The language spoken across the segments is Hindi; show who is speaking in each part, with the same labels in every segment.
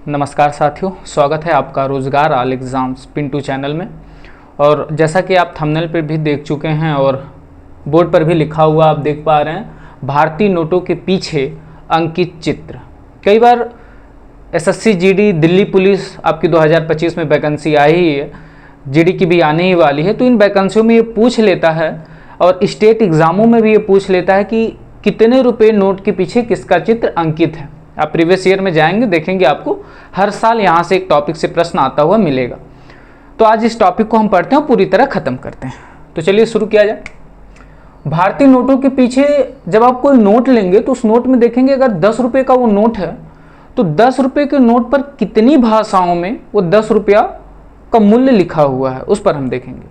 Speaker 1: नमस्कार साथियों, स्वागत है आपका रोज़गार ऑल एग्ज़ाम्स पिंटू चैनल में। और जैसा कि आप थंबनेल पर भी देख चुके हैं और बोर्ड पर भी लिखा हुआ आप देख पा रहे हैं, भारतीय नोटों के पीछे अंकित चित्र। कई बार एसएससी जीडी, दिल्ली पुलिस आपकी 2025 में वैकेंसी आई ही है, जीडी की भी आने ही वाली है, तो इन वैकेंसियों में ये पूछ लेता है और स्टेट एग्ज़ामों में भी ये पूछ लेता है कि कितने रुपए नोट के पीछे किसका चित्र अंकित है। आप प्रीवियस ईयर में जाएंगे, देखेंगे आपको हर साल यहाँ से एक टॉपिक से प्रश्न आता हुआ मिलेगा। तो आज इस टॉपिक को हम पढ़ते हैं और पूरी तरह ख़त्म करते हैं। तो चलिए शुरू किया जाए। भारतीय नोटों के पीछे जब आप कोई नोट लेंगे तो उस नोट में देखेंगे, अगर 10 रुपये का वो नोट है तो 10 रुपये के नोट पर कितनी भाषाओं में वो 10 रुपया का मूल्य लिखा हुआ है, उस पर हम देखेंगे।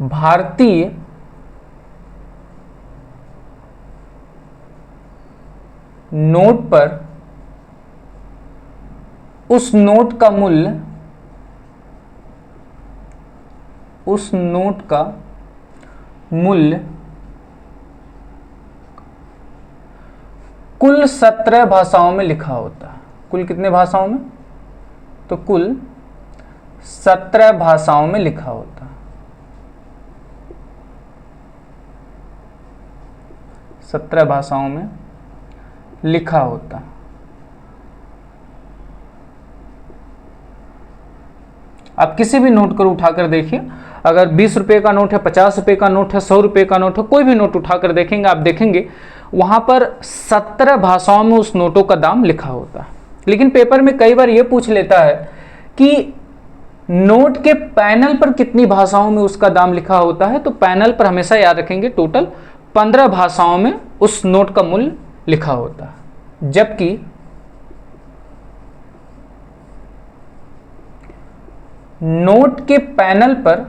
Speaker 1: भारतीय नोट पर उस नोट का मूल्य, उस नोट का मूल्य कुल 17 भाषाओं में लिखा होता है। कुल कितने भाषाओं में? तो कुल 17 भाषाओं में लिखा होता है। 17 भाषाओं में लिखा होता है। आप किसी भी नोट को उठाकर देखिए, अगर 20 रुपये का नोट है, 50 रुपये का नोट है, 100 रुपये का नोट है, कोई भी नोट उठाकर देखेंगे, आप देखेंगे वहां पर 17 भाषाओं में उस नोटों का दाम लिखा होता है। लेकिन पेपर में कई बार यह पूछ लेता है कि नोट के पैनल पर कितनी भाषाओं में उसका दाम लिखा होता है। तो पैनल पर हमेशा याद रखेंगे टोटल 15 भाषाओं में उस नोट का मूल्य लिखा होता है। जबकि नोट के पैनल पर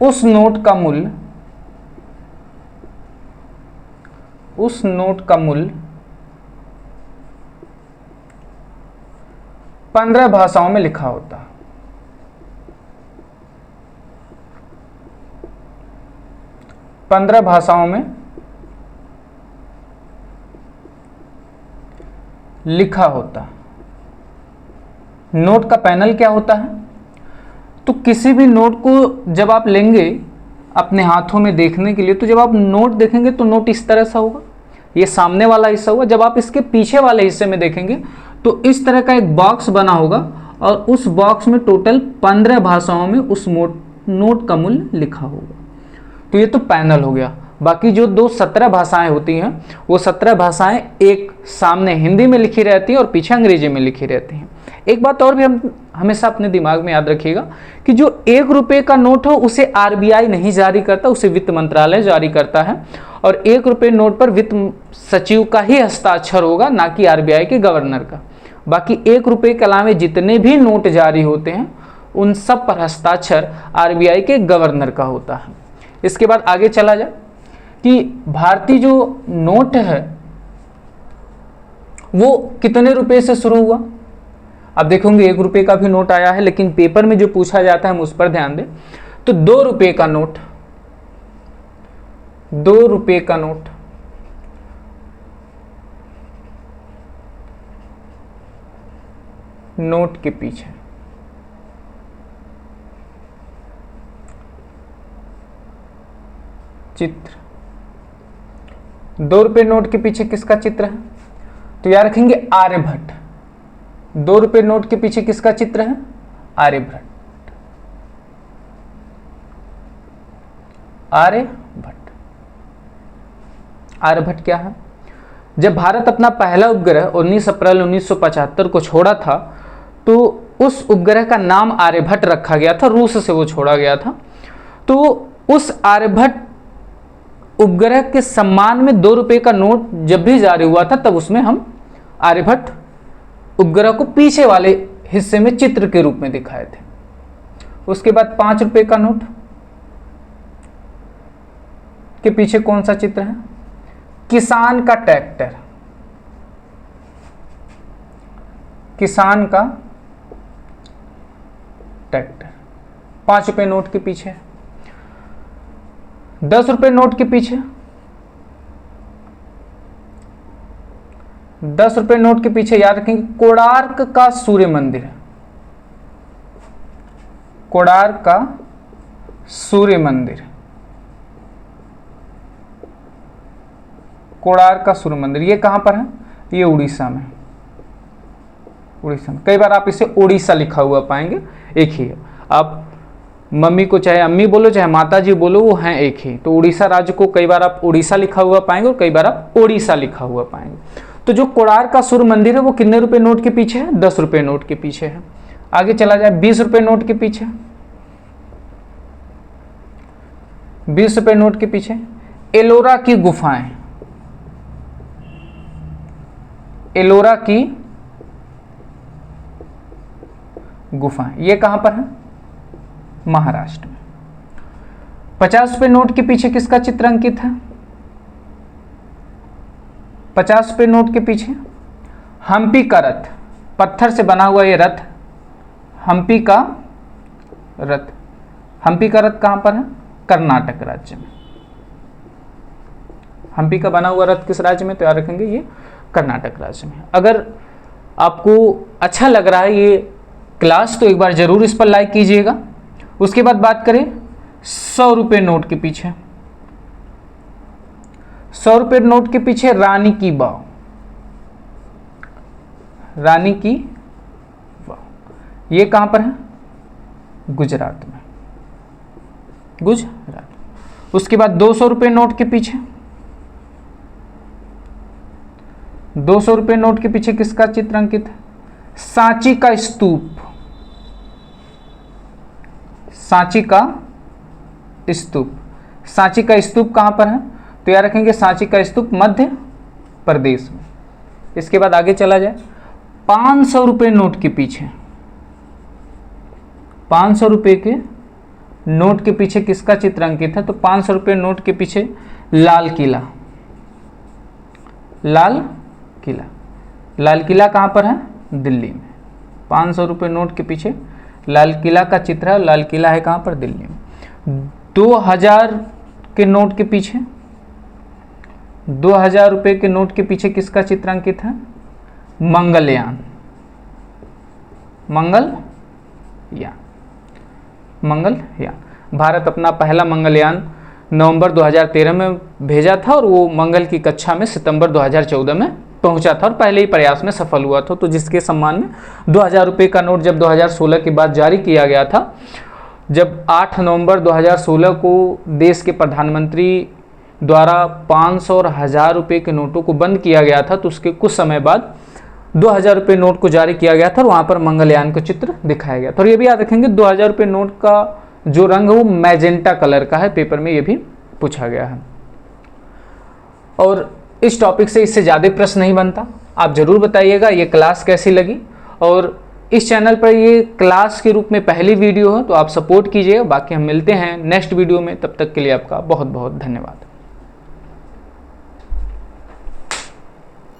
Speaker 1: उस नोट का मूल्य 15 भाषाओं में लिखा होता है। 15 भाषाओं में लिखा होता है। नोट का पैनल क्या होता है? तो किसी भी नोट को जब आप लेंगे अपने हाथों में देखने के लिए, तो जब आप नोट देखेंगे तो नोट इस तरह सा होगा, ये सामने वाला हिस्सा होगा। जब आप इसके पीछे वाले हिस्से में देखेंगे तो इस तरह का एक बॉक्स बना होगा और उस बॉक्स में टोटल 15 भाषाओं में उस नोट का मूल्य लिखा होगा। तो ये तो पैनल हो गया। बाकी जो 17 भाषाएं होती हैं, वो 17 भाषाएं एक सामने हिंदी में लिखी रहती हैं और पीछे अंग्रेजी में लिखी रहती हैं। एक बात और भी हम हमेशा अपने दिमाग में याद रखिएगा कि जो 1 रुपये का नोट हो उसे आरबीआई नहीं जारी करता, उसे वित्त मंत्रालय जारी करता है। और 1 रुपये नोट पर वित्त सचिव का ही हस्ताक्षर होगा, ना कि आरबीआई के गवर्नर का। बाकी 1 रुपये के अलावा जितने भी नोट जारी होते हैं उन सब पर हस्ताक्षर आरबीआई के गवर्नर का होता है। इसके बाद आगे चला जाए कि भारतीय जो नोट है वो कितने रुपए से शुरू हुआ। आप देखोगे 1 रुपये का भी नोट आया है, लेकिन पेपर में जो पूछा जाता है हम उस पर ध्यान दें। तो 2 रुपये का नोट, 2 रुपये का नोट नोट के पीछे चित्र, 2 रुपये नोट के पीछे किसका चित्र है? तो याद रखेंगे आर्यभट्ट। 2 रुपये नोट के पीछे किसका चित्र है? आर्यभट्ट। आर्यभट्ट। आर्यभट्ट क्या है? जब भारत अपना पहला उपग्रह 19 अप्रैल 1975 को छोड़ा था तो उस उपग्रह का नाम आर्यभट्ट रखा गया था, रूस से वो छोड़ा गया था। तो उस आर्यभट्ट उपग्रह के सम्मान में 2 रुपये का नोट जब भी जारी हुआ था तब उसमें हम आर्यभट्ट उपग्रह को पीछे वाले हिस्से में चित्र के रूप में दिखाए थे। उसके बाद 5 रुपये का नोट के पीछे कौन सा चित्र है? किसान का ट्रैक्टर। किसान का ट्रैक्टर 5 रुपए नोट के पीछे। 10 रुपए नोट के पीछे, 10 रुपए नोट के पीछे याद रखेंगे कोणार्क का सूर्य मंदिर है, कोणार्क का सूर्य मंदिर, कोणार्क का सूर्य मंदिर। ये कहां पर है? ये उड़ीसा में, उड़ीसा में। कई बार आप इसे उड़ीसा लिखा हुआ पाएंगे, एक ही है। आप मम्मी को चाहे अम्मी बोलो चाहे माता जी बोलो, वो हैं एक ही। तो उड़ीसा राज्य को कई बार आप उड़ीसा लिखा हुआ पाएंगे और कई बार आप ओडिशा लिखा हुआ पाएंगे। तो जो कोणार्क का सूर्य मंदिर है वो कितने रुपए नोट के पीछे है? 10 रुपए नोट के पीछे है। आगे चला जाए 20 रुपए नोट के पीछे, 20 रुपए नोट के पीछे एलोरा की गुफाएं, एलोरा की गुफाएं, ये कहां पर है? महाराष्ट्र में। 50 रुपए नोट के पीछे किसका चित्र अंकित है? 50 रुपए नोट के पीछे हम्पी का रथ, पत्थर से बना हुआ ये रथ, हम्पी का रथ। हम्पी का रथ कहां पर है? कर्नाटक राज्य में। हम्पी का बना हुआ रथ किस राज्य में? तो याद रखेंगे ये कर्नाटक राज्य में। अगर आपको अच्छा लग रहा है ये क्लास तो एक बार जरूर इस पर लाइक कीजिएगा। उसके बाद बात करें 100 रुपए नोट के पीछे, 100 रुपए नोट के पीछे रानी की वाव, रानी की वाव, ये कहां पर है? गुजरात में, गुजरात। उसके बाद 200 रुपए नोट के पीछे, 200 रुपए नोट के पीछे किसका चित्र अंकित है? सांची का स्तूप, सांची का स्तूप। सांची का स्तूप कहां पर है? तो याद रखेंगे सांची का स्तूप मध्य प्रदेश में। इसके बाद आगे चला जाए 500 रुपए नोट के पीछे, 500 रुपए के नोट के पीछे किसका चित्र अंकित है? तो 500 रुपए नोट के पीछे लाल किला, लाल किला। लाल किला कहां पर है? दिल्ली में। 500 रुपए नोट के पीछे लाल किला का चित्र है। लाल किला है कहां पर? दिल्ली में। 2000 के नोट के पीछे, 2000 रुपए के नोट के पीछे किसका चित्र अंकित है? मंगलयान, मंगलयान, मंगलयान। भारत अपना पहला मंगलयान नवंबर 2013 में भेजा था और वो मंगल की कक्षा में सितंबर 2014 में पहुंचा था और पहले ही प्रयास में सफल हुआ था। तो जिसके सम्मान में 2000 रुपये का नोट जब 2016 के बाद जारी किया गया था, जब 8 नवंबर 2016 को देश के प्रधानमंत्री द्वारा 500 और 1000 रुपये के नोटों को बंद किया गया था, तो उसके कुछ समय बाद 2000 रुपये नोट को जारी किया गया था और वहाँ पर मंगलयान का चित्र दिखाया गया था। और ये भी याद रखेंगे 2000 रुपये नोट का जो रंग है वो मैजेंटा कलर का है, पेपर में ये भी पूछा गया है। और इस टॉपिक से इससे ज़्यादा प्रश्न नहीं बनता। आप ज़रूर बताइएगा ये क्लास कैसी लगी, और इस चैनल पर ये क्लास के रूप में पहली वीडियो है तो आप सपोर्ट कीजिएगा। बाकी हम मिलते हैं नेक्स्ट वीडियो में, तब तक के लिए आपका बहुत बहुत धन्यवाद।